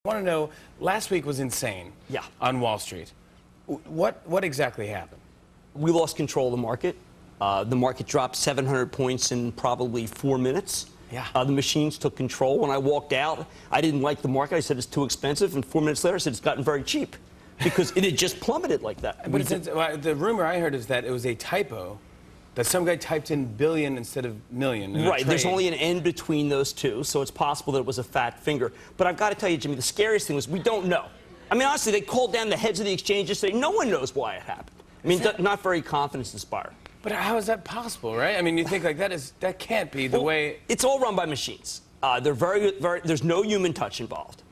I want to know, last week was insane. Yeah. On Wall Street. What exactly happened? We lost control of the market. The market dropped 700 points in probably 4 minutes. Yeah. The machines took control. When I walked out, I didn't like the market. I said it's too expensive. And 4 minutes later, I said it's gotten very cheap because it had just plummeted like that. But the rumor I heard is that it was a typo, that some guy typed in billion instead of million. Right. There's only an N between those two, so it's possible that it was a fat finger. But I've got to tell you, Jimmy, the scariest thing was we don't know. I mean, honestly, they called down the heads of the exchanges today. No one knows why it happened. I mean, not very confidence-inspiring. But how is that possible, right? I mean, you think like that can't be the way. It's all run by machines. They're there's no human touch involved.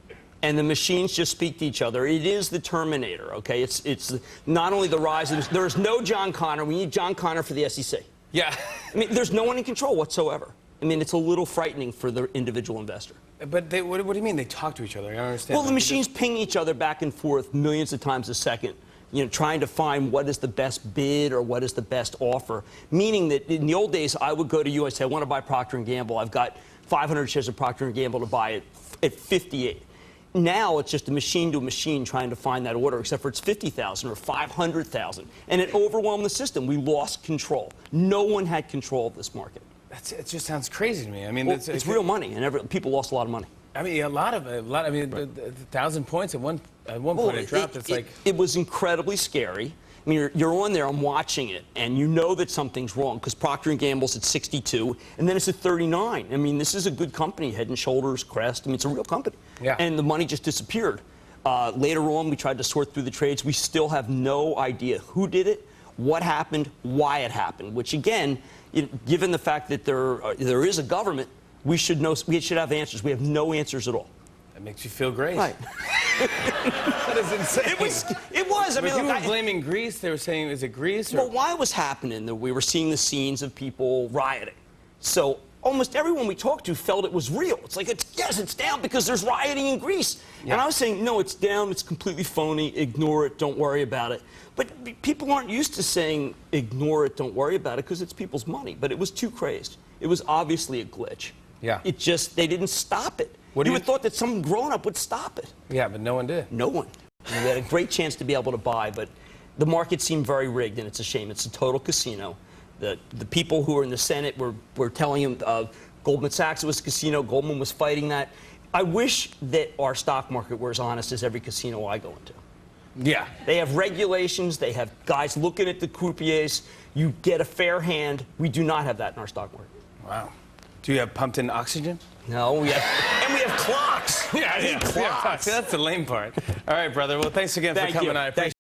And the machines just speak to each other. It is the Terminator, okay? It's not only the rise of there's no John Connor. We need John Connor for the SEC. Yeah. I mean, there's no one in control whatsoever. I mean, it's a little frightening for the individual investor. But what do you mean they talk to each other? I don't understand. Well, the machines ping each other back and forth millions of times a second, you know, trying to find what is the best bid or what is the best offer. Meaning that in the old days, I would go to you and say, I want to buy Procter & Gamble. I've got 500 shares of Procter & Gamble to buy it at 58. Now it's just a machine to a machine trying to find that order, except for it's 50,000 or 500,000. And it overwhelmed the system. We lost control. No one had control of this market. It just sounds crazy to me. I mean, well, it's real money, and people lost a lot of money. I mean, I mean, right. 1,000 points at one point it dropped. It was incredibly scary. I mean, you're on there, I'm watching it, and you know that something's wrong because Procter & Gamble's at 62, and then it's at 39. I mean, this is a good company, Head & Shoulders, Crest. I mean, it's a real company. Yeah. And the money just disappeared. Later on, we tried to sort through the trades. We still have no idea who did it, what happened, why it happened, which, again, given the fact that there is a government, we should have answers. We have no answers at all. That makes you feel great. Right. That is insane. It was. I mean, you were blaming Greece. They were saying, is it Greece? Or? Well, why it was happening that we were seeing the scenes of people rioting. So almost everyone we talked to felt it was real. It's like, yes, it's down because there's rioting in Greece. Yeah. And I was saying, no, it's down. It's completely phony. Ignore it. Don't worry about it. But people aren't used to saying, ignore it, don't worry about it, because it's people's money. But it was too crazed. It was obviously a glitch. Yeah. They didn't stop it. You would have thought that some grown-up would stop it. Yeah, but no one did. No one. We had a great chance to be able to buy, but the market seemed very rigged, and it's a shame. It's a total casino. The people who were in the Senate were telling him Goldman Sachs was a casino. Goldman was fighting that. I wish that our stock market were as honest as every casino I go into. Yeah. They have regulations. They have guys looking at the croupiers. You get a fair hand. We do not have that in our stock market. Wow. Do you have pumped-in oxygen? No, we have clocks. Yeah, clocks. That's the lame part. All right, brother. Well, thanks again for coming. I appreciate it.